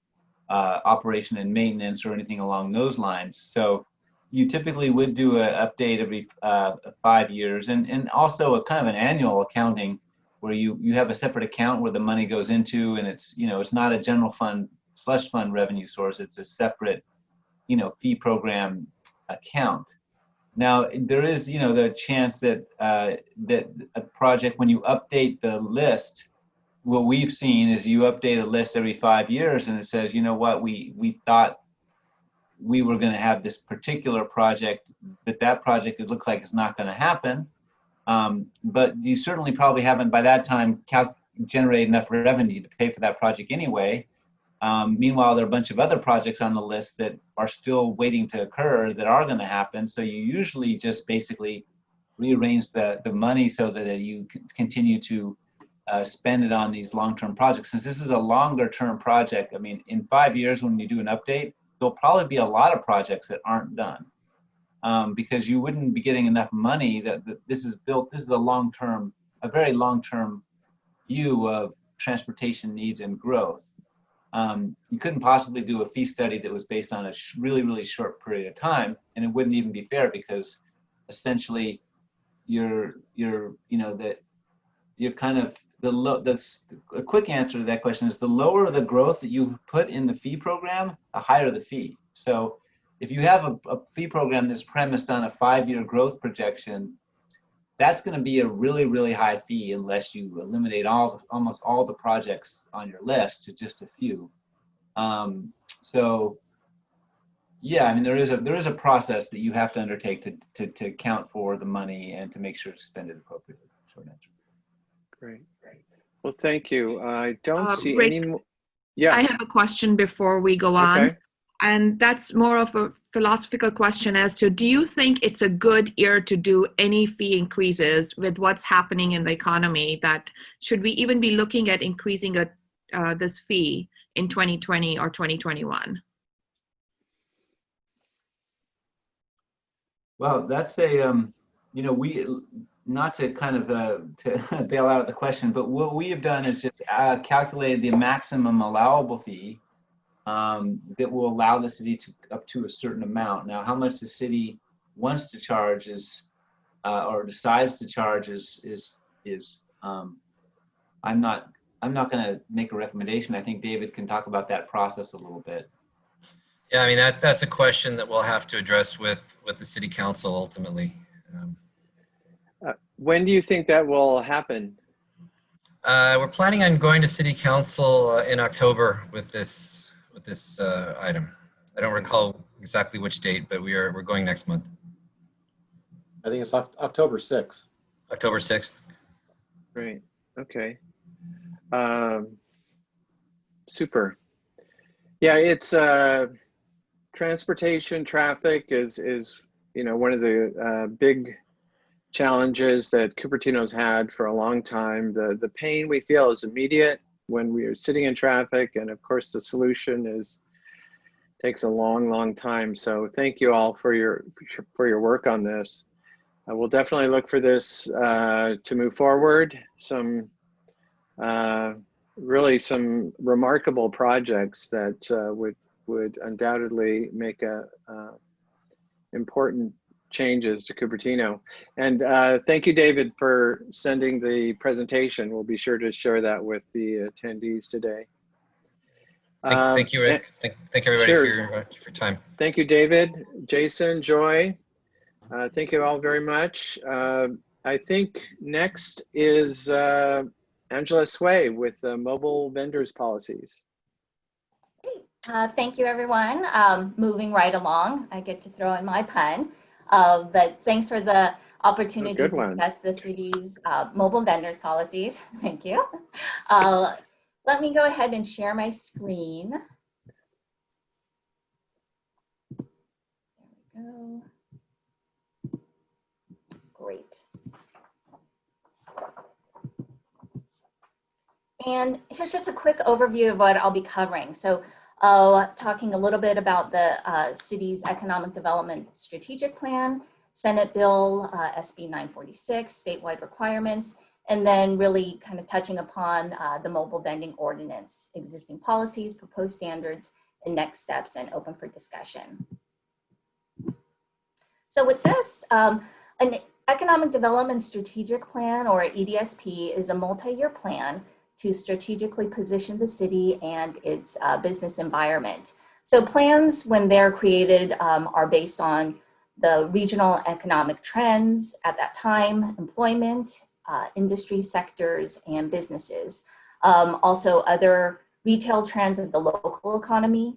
operation and maintenance or anything along those lines. So you typically would do an update every 5 years, and also a kind of an annual accounting where you have a separate account where the money goes into, and it's, you know, it's not a general fund slush fund revenue source. It's a separate, you know, fee program account. Now, there is, you know, the chance that that a project, when you update the list, what we've seen is you update a list every 5 years, and it says, you know what, we thought we were going to have this particular project, but that project, it looks like it's not going to happen. But you certainly probably haven't by that time generated enough revenue to pay for that project anyway. Meanwhile, there are a bunch of other projects on the list that are still waiting to occur that are going to happen. So you usually just basically rearrange the money so that you continue to spend it on these long-term projects. Since this is a longer-term project, I mean, in 5 years when you do an update, there'll probably be a lot of projects that aren't done because you wouldn't be getting enough money. That this is built. This is a very long-term view of transportation needs and growth. You couldn't possibly do a fee study that was based on a really, really short period of time, and it wouldn't even be fair because essentially you're kind of a quick answer to that question is the lower the growth that you put in the fee program, the higher the fee. So if you have a fee program that's premised on a 5-year growth projection, that's going to be a really, really high fee unless you eliminate almost all the projects on your list to just a few. So yeah, I mean, there is a process that you have to undertake to account for the money and to make sure to spend it appropriately. Short answer. Great. Well, thank you. I don't see Rick, any more. Yeah. I have a question before we go on. Okay. And that's more of a philosophical question as to, do you think it's a good year to do any fee increases with what's happening in the economy? That should we even be looking at increasing this fee in 2020 or 2021? Well, that's a, you know, not to kind of to bail out of the question, but what we have done is just calculated the maximum allowable fee that will allow the city to up to a certain amount. Now, how much the city wants to charge is, or decides to charge is I'm not going to make a recommendation. I think David can talk about that process a little bit. Yeah, I mean, that's a question that we'll have to address with the city council ultimately. When do you think that will happen? We're planning on going to city council in October with this item. I don't recall exactly which date, but we're going next month. I think it's October 6th. October 6th. Great. Okay. Super. Yeah, it's transportation traffic is you know, one of the big challenges that Cupertino's had for a long time. The pain we feel is immediate when we are sitting in traffic, and of course the solution takes a long time. So thank you all for your work on this. We'll definitely look for this to move forward. Really some remarkable projects that would undoubtedly make important changes to Cupertino. And thank you, David, for sending the presentation. We'll be sure to share that with the attendees today. Thank you, Rick. Thank everybody sure. for your time. Thank you, David, Jason, Joy. Thank you all very much. I think next is Angela Tsui with the mobile vendors policies. Great. Thank you, everyone. Moving right along, I get to throw in my pun. But thanks for the opportunity to discuss the city's mobile vendors policies. Thank you. Let me go ahead and share my screen. There we go. Great. And here's just a quick overview of what I'll be covering. So talking a little bit about the city's economic development strategic plan, Senate Bill SB 946, statewide requirements, and then really kind of touching upon the mobile vending ordinance, existing policies, proposed standards, and next steps, and open for discussion. So with this, Economic Development Strategic Plan, or EDSP, is a multi-year plan to strategically position the city and its business environment. So plans, when they're created, are based on the regional economic trends at that time, employment, industry sectors, and businesses. Also other retail trends of the local economy,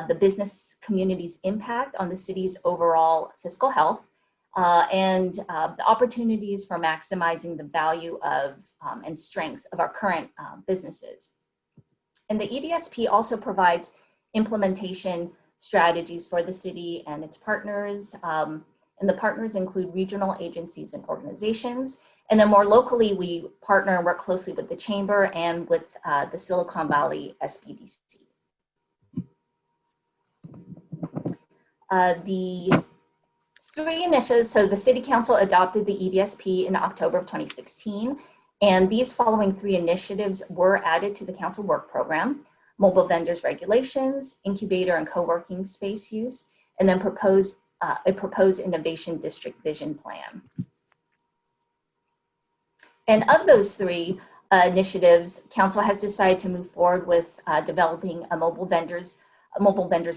the business community's impact on the city's overall fiscal health, and the opportunities for maximizing the value of and strengths of our current businesses. And the EDSP also provides implementation strategies for the city and its partners. And the partners include regional agencies and organizations. And then more locally, we partner and work closely with the Chamber and with the Silicon Valley SBDC. The three initiatives, so the City Council adopted the EDSP in October of 2016, and these following three initiatives were added to the Council Work Program: mobile vendors regulations, incubator and co-working space use, and then a proposed innovation district vision plan. And of those three initiatives, Council has decided to move forward with developing a mobile vendors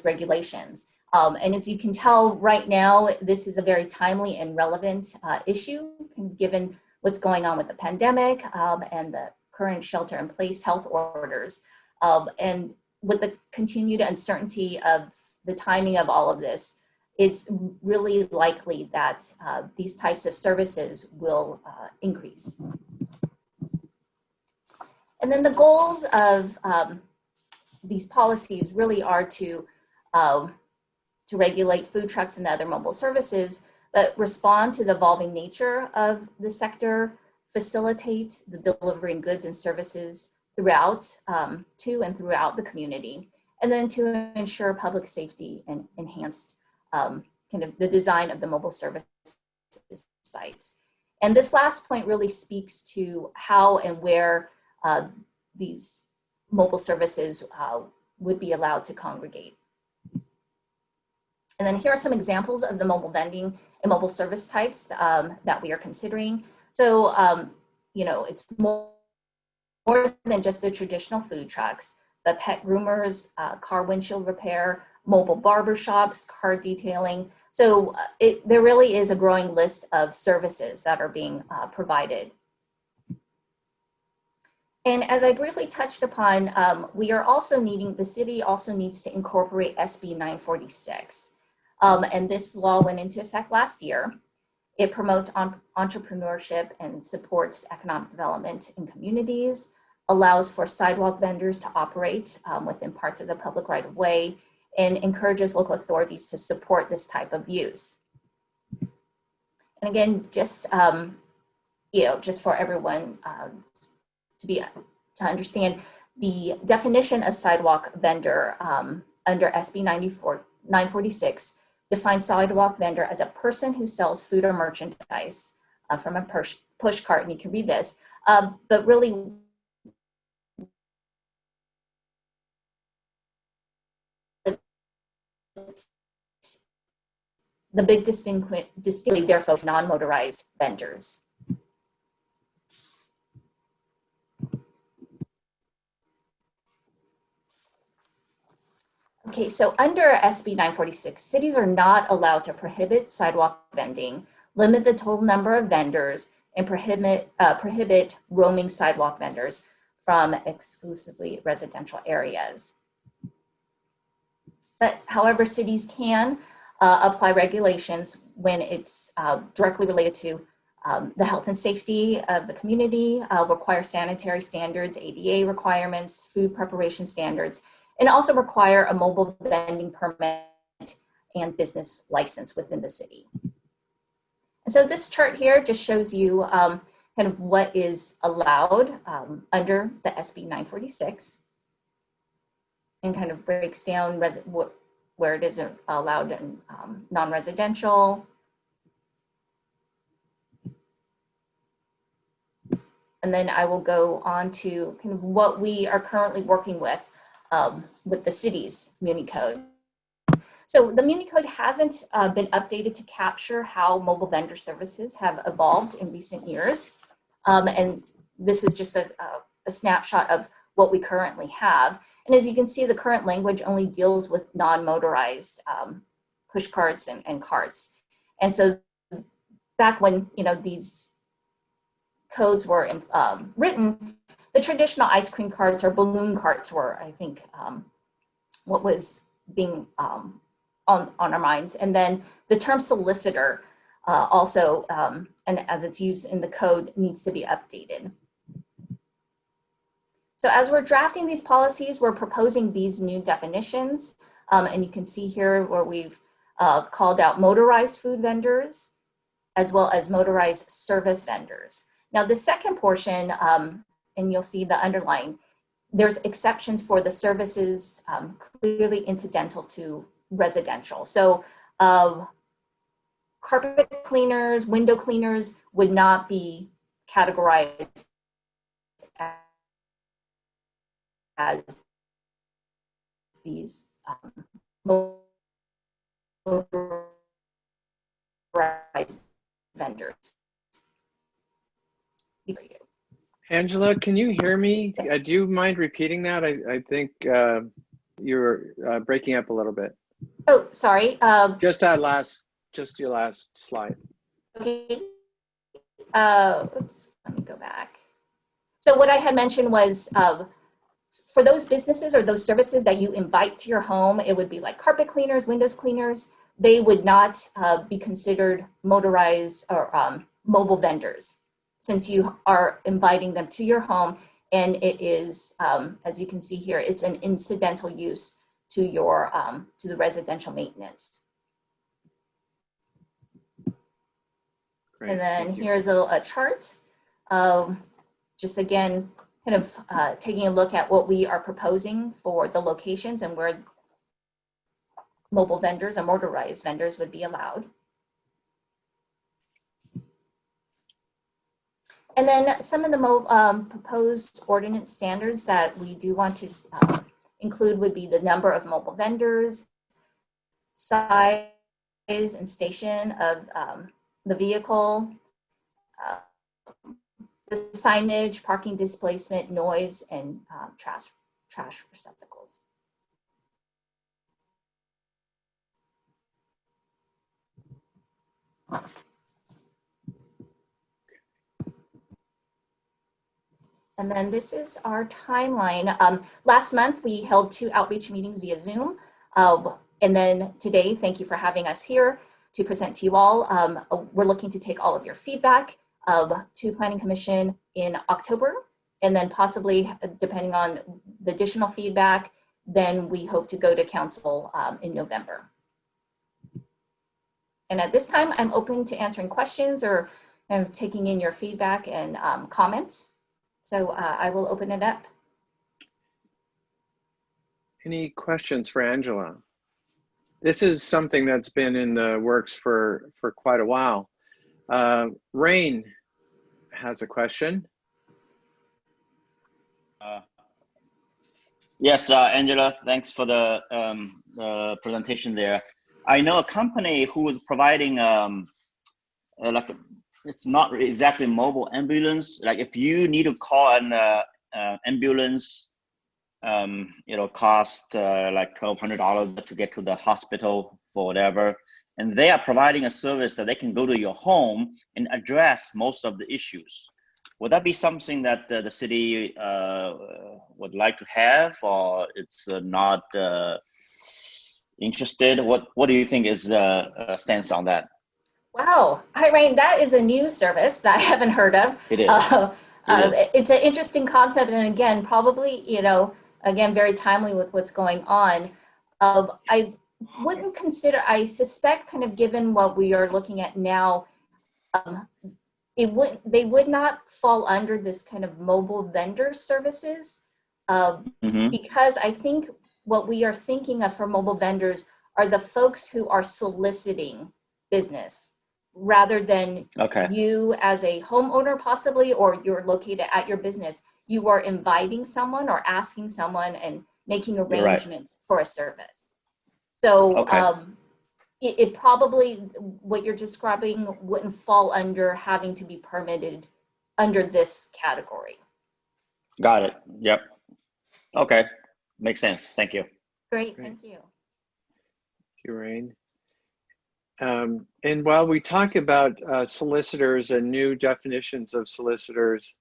regulations. And as you can tell right now, this is a very timely and relevant issue given what's going on with the pandemic and the current shelter-in-place health orders. And with the continued uncertainty of the timing of all of this, it's really likely that these types of services will increase. And then the goals of these policies really are to regulate food trucks and other mobile services, but respond to the evolving nature of the sector, facilitate the delivering goods and services throughout, to and throughout the community, and then to ensure public safety and enhanced kind of the design of the mobile service sites. And this last point really speaks to how and where these mobile services would be allowed to congregate. And then here are some examples of the mobile vending and mobile service types that we are considering. So, you know, it's more than just the traditional food trucks, but pet groomers, car windshield repair, mobile barber shops, car detailing. So there really is a growing list of services that are being provided. And as I briefly touched upon, we are also the city also needs to incorporate SB 946. And this law went into effect last year. It promotes entrepreneurship and supports economic development in communities, allows for sidewalk vendors to operate within parts of the public right-of-way, and encourages local authorities to support this type of use. And again, just you know, just for everyone to understand, the definition of sidewalk vendor under SB 946 defines sidewalk vendor as a person who sells food or merchandise from a push cart, and you can read this, but really the big distinction there, folks, non-motorized vendors. Okay, so under SB 946, cities are not allowed to prohibit sidewalk vending, limit the total number of vendors, and prohibit roaming sidewalk vendors from exclusively residential areas. But however, cities can apply regulations when it's directly related to the health and safety of the community, require sanitary standards, ADA requirements, food preparation standards, and also require a mobile vending permit and business license within the city. And so this chart here just shows you kind of what is allowed under the SB 946 and kind of breaks down where it isn't allowed in non-residential. And then I will go on to kind of what we are currently working with the city's Muni Code. So the Muni Code hasn't been updated to capture how mobile vendor services have evolved in recent years. And this is just a snapshot of what we currently have. And as you can see, the current language only deals with non-motorized push carts and carts. And so back when these codes were written, the traditional ice cream carts or balloon carts were, I think, what was being on our minds. And then the term solicitor also, and as it's used in the code, needs to be updated. So as we're drafting these policies, we're proposing these new definitions. And you can see here where we've called out motorized food vendors, as well as motorized service vendors. Now the second portion, and you'll see the underline, there's exceptions for the services clearly incidental to residential. So carpet cleaners, window cleaners would not be categorized as these motorized vendors. Angela, can you hear me? Yes. Do you mind repeating that? I think you're breaking up a little bit. Oh, sorry. Just your last slide. Okay. Oops, let me go back. So what I had mentioned was for those businesses or those services that you invite to your home, it would be like carpet cleaners, windows cleaners. They would not be considered motorized or mobile vendors, since you are inviting them to your home, and it is, as you can see here, it's an incidental use to your to the residential maintenance. Great, and then thank you. here's a chart, just again, kind of taking a look at what we are proposing for the locations and where mobile vendors or motorized vendors would be allowed. And then some of the proposed ordinance standards that we do want to include would be the number of mobile vendors, size and station of the vehicle, the signage, parking displacement, noise, and trash receptacles. And then this is our timeline. Last month, we held 2 outreach meetings via Zoom. And then today, thank you for having us here to present to you all. We're looking to take all of your feedback to Planning Commission in October. And then possibly, depending on the additional feedback, then we hope to go to council in November. And at this time, I'm open to answering questions or taking in your feedback and comments. So I will open it up. Any questions for Angela? This is something that's been in the works for quite a while. Rain has a question. Yes, Angela, thanks for the presentation there. I know a company who is providing like it's not exactly mobile ambulance. Like if you need to call an ambulance, it'll cost like $1,200 to get to the hospital for whatever. And they are providing a service that they can go to your home and address most of the issues. Would that be something that the city would like to have, or it's not interested? What do you think is the stance on that? Wow, hi Rain, that is a new service that I haven't heard of. It is. It's an interesting concept, and again, probably, again, very timely with what's going on. I wouldn't consider, I suspect, kind of given what we are looking at now, they would not fall under this kind of mobile vendor services, because I think what we are thinking of for mobile vendors are the folks who are soliciting business, rather than you as a homeowner possibly, or you're located at your business, you are inviting someone or asking someone and making arrangements for a service. So Okay. it probably, what you're describing wouldn't fall under having to be permitted under this category. Got it. Yep. Okay. Makes sense. Thank you. Great, Great. thank you. Thank you, Rain. And while we talk about solicitors and new definitions of solicitors,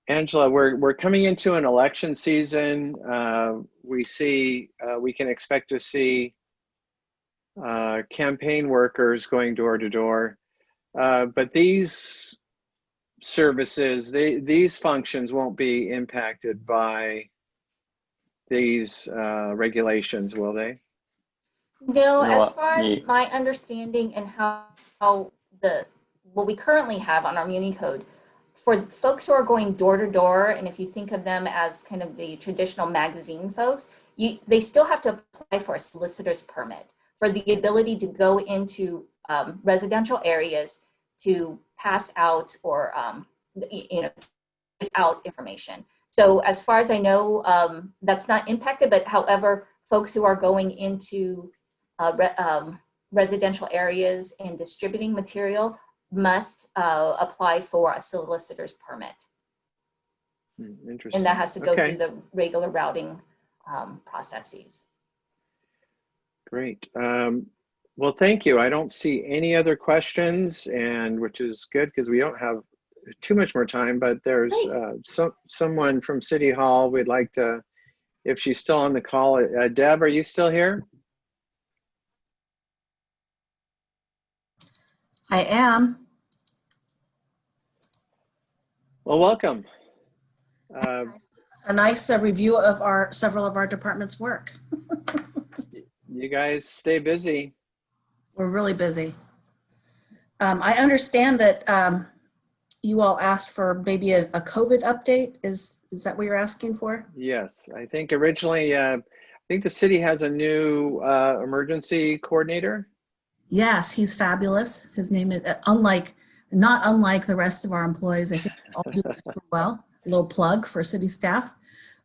Angela, we're coming into an election season. We can expect to see campaign workers going door to door, but these services, these functions won't be impacted by these regulations, will they? No, You know as what? far as my understanding and how what we currently have on our Muni code, for folks who are going door to door, and if you think of them as kind of the traditional magazine folks, they still have to apply for a solicitor's permit for the ability to go into residential areas to pass out or give out information. So as far as I know, that's not impacted, but however, folks who are going into residential areas and distributing material must apply for a solicitor's permit. Interesting. And that has to go Okay. through the regular routing processes. Great. Well, thank you. I don't see any other questions, and which is good because we don't have too much more time, but there's someone from City Hall we'd like to, if she's still on the call. Deb, are you still here? I am. Well, welcome. A nice review of several of our departments' work. You guys stay busy. We're really busy. I understand that you all asked for maybe a COVID update. Is that what you're asking for? Yes, I think originally, I think the city has a new emergency coordinator. Yes, he's fabulous. His name is not unlike the rest of our employees. I think they all do super well. A little plug for city staff.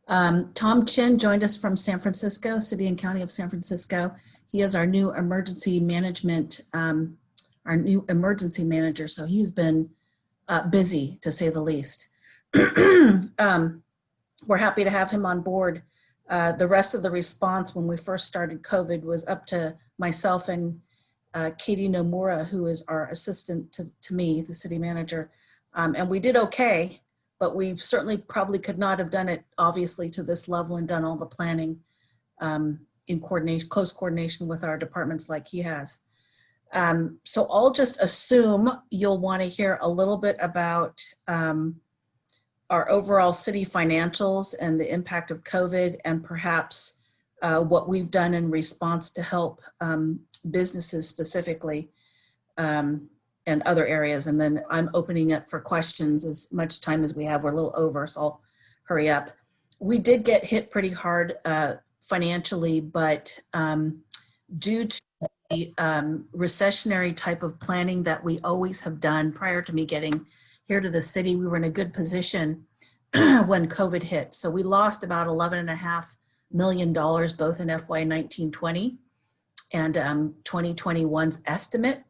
Tom Chin joined us from San Francisco, City and County of San Francisco. He is our new emergency management, our new emergency manager. So he's been busy, to say the least. We're happy to have him on board. The rest of the response when we first started COVID was up to myself and Katie Nomura, who is our assistant to me, the city manager. And we did okay, but we certainly probably could not have done it, obviously, to this level and done all the planning in close coordination with our departments like he has. So I'll just assume you'll want to hear a little bit about our overall city financials and the impact of COVID, and perhaps what we've done in response to help businesses specifically and other areas. And then I'm opening up for questions as much time as we have. We're a little over, so I'll hurry up. We did get hit pretty hard financially, but due to the recessionary type of planning that we always have done prior to me getting here to the city, we were in a good position when COVID hit. So we lost about $11.5 million, both in FY 19-20 and 2021's estimate.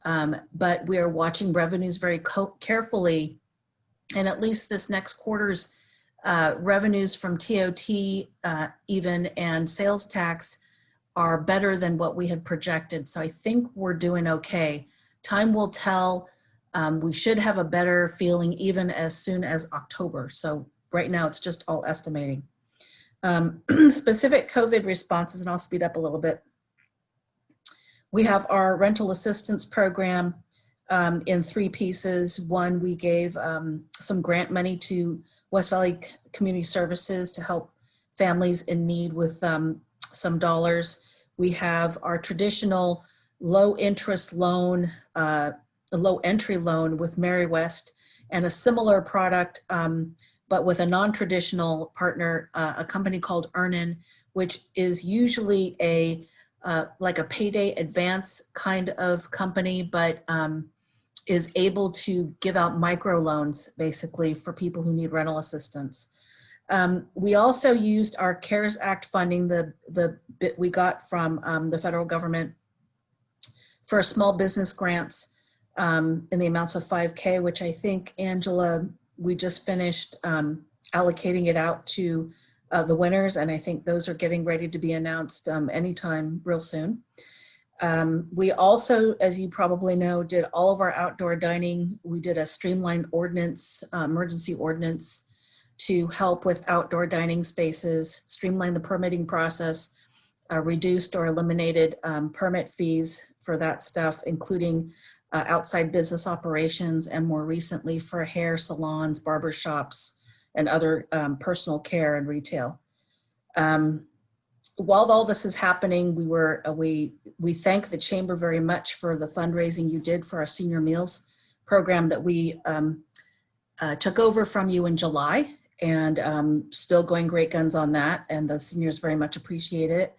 But we are watching revenues very carefully. And at least this next quarter's revenues from TOT even and sales tax are better than what we had projected. So I think we're doing okay. Time will tell. We should have a better feeling even as soon as October. So right now it's just all estimating. Specific COVID responses, and I'll speed up a little bit. We have our rental assistance program in 3 pieces. One, we gave some grant money to West Valley Community Services to help families in need with some dollars. We have our traditional low interest loan, low entry loan with Mary West, and a similar product, but with a non-traditional partner, a company called Earnin, which is usually like a payday advance kind of company, but is able to give out microloans basically for people who need rental assistance. We also used our CARES Act funding, the bit we got from the federal government for small business grants in the amounts of $5K, which I think, Angela, we just finished allocating it out to the winners, and I think those are getting ready to be announced anytime real soon. We also, as you probably know, did all of our outdoor dining. We did a streamlined ordinance, emergency ordinance, to help with outdoor dining spaces, streamline the permitting process, reduced or eliminated permit fees for that stuff, including outside business operations, and more recently for hair salons, barber shops, and other personal care and retail. While all this is happening, we thank the Chamber very much for the fundraising you did for our senior meals program that we took over from you in July, and still going great guns on that, and the seniors very much appreciate it.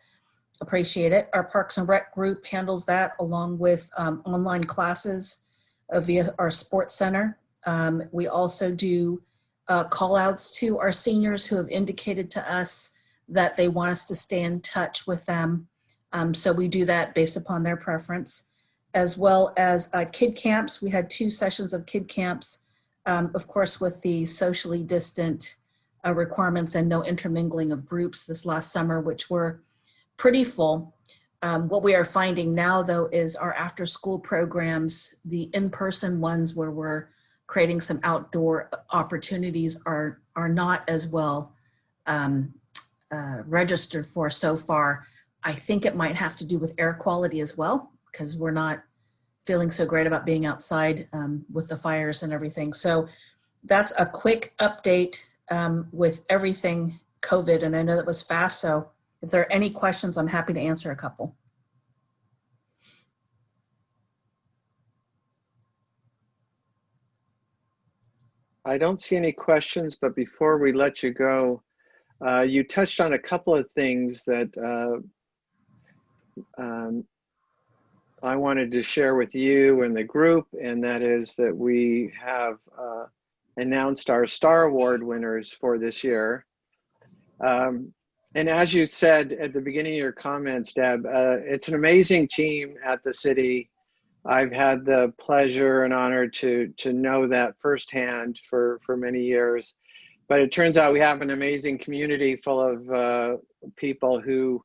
Our Parks and Rec group handles that, along with online classes via our sports center. We also do call outs to our seniors who have indicated to us that they want us to stay in touch with them. So we do that based upon their preference, as well as kid camps. We had 2 sessions of kid camps, of course, with the socially distant requirements and no intermingling of groups this last summer, which were pretty full. What we are finding now, though, is our after school programs, the in-person ones where we're creating some outdoor opportunities, are not as well registered for so far. I think it might have to do with air quality as well, because we're not feeling so great about being outside with the fires and everything. So that's a quick update with everything COVID, and I know that was fast, so if there are any questions, I'm happy to answer a couple. I don't see any questions, but before we let you go, you touched on a couple of things that I wanted to share with you and the group, and that is that we have announced our Star Award winners for this year. And as you said at the beginning of your comments, Deb, it's an amazing team at the city. I've had the pleasure and honor to know that firsthand for many years. But it turns out we have an amazing community full of people who,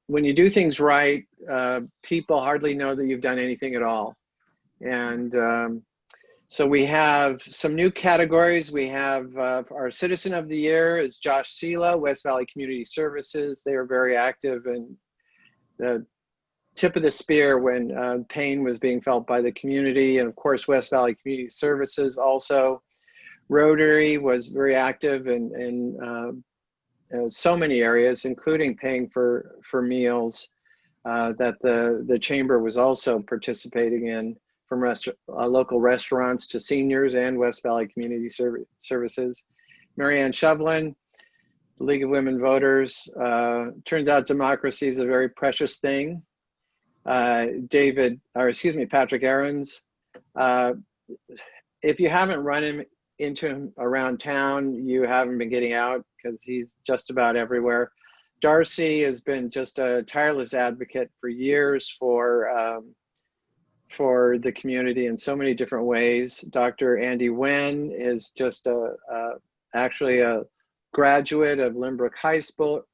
when you do things right, people hardly know that you've done anything at all. And so we have some new categories. We have our Citizen of the Year is Josh Sela, West Valley Community Services. They are very active and the tip of the spear when pain was being felt by the community. And of course, West Valley Community Services also. Rotary was very active in so many areas, including paying for meals that the Chamber was also participating in, from local restaurants to seniors and West Valley Community Services. Marianne Shovlin, League of Women Voters. Turns out democracy is a very precious thing. Patrick Aarons. If you haven't run into him around town, you haven't been getting out, because he's just about everywhere. Darcy has been just a tireless advocate for years for the community in so many different ways. Dr. Andy Wen is just actually a graduate of Lynbrook High School,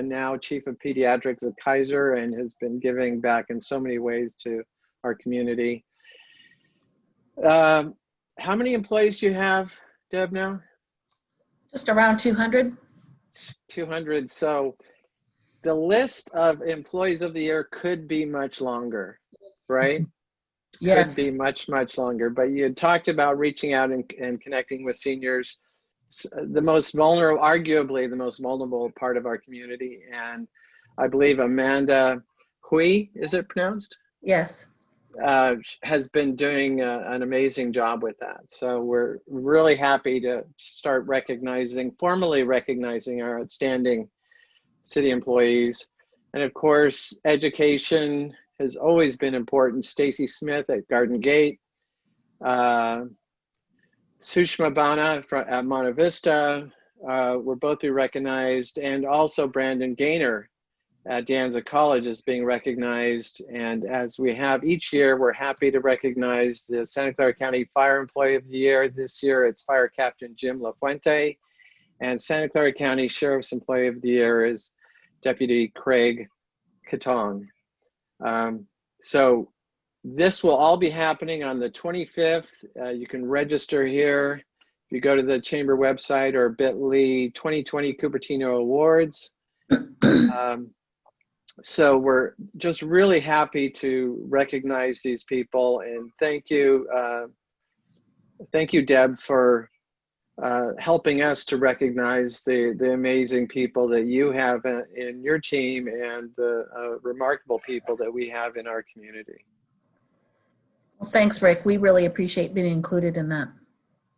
now Chief of Pediatrics at Kaiser, and has been giving back in so many ways to our community. How many employees do you have, Deb, now? Just around 200. 200. So the list of employees of the year could be much longer, right? Yes. Could be much, much longer. But you had talked about reaching out and connecting with seniors, the most vulnerable, arguably the most vulnerable part of our community. And I believe Amanda Hui, is it pronounced? Yes. Has been doing an amazing job with that. So we're really happy to start formally recognizing our outstanding city employees. And of course, education has always been important. Stacy Smith at Garden Gate. Sushma Bana at Monte Vista will both be recognized, and also Brandon Gaynor at Danza College is being recognized. And as we have each year, we're happy to recognize the Santa Clara County Fire Employee of the Year. This year, it's Fire Captain Jim LaFuente, and Santa Clara County Sheriff's Employee of the Year is Deputy Craig Katong. So this will all be happening on the 25th. You can register here. If you go to the Chamber website or bit.ly 2020 Cupertino Awards. So we're just really happy to recognize these people, and thank you, Deb, for helping us to recognize the amazing people that you have in your team and the remarkable people that we have in our community. Well, thanks, Rick. We really appreciate being included in that.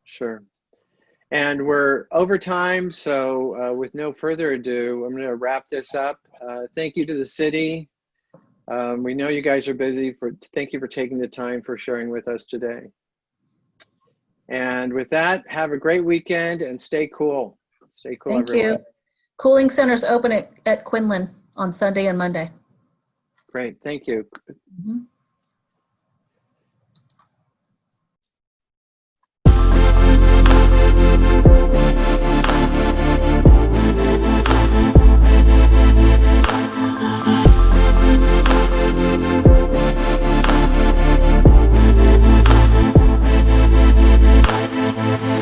Sure. And we're over time, so with no further ado, I'm going to wrap this up. Thank you to the city. We know you guys are busy. Thank you for taking the time for sharing with us today. And with that, have a great weekend and stay cool. Stay cool, Thank everyone. you. Cooling Center's open at Quinlan on Sunday and Monday. Great, thank you. Mm-hmm.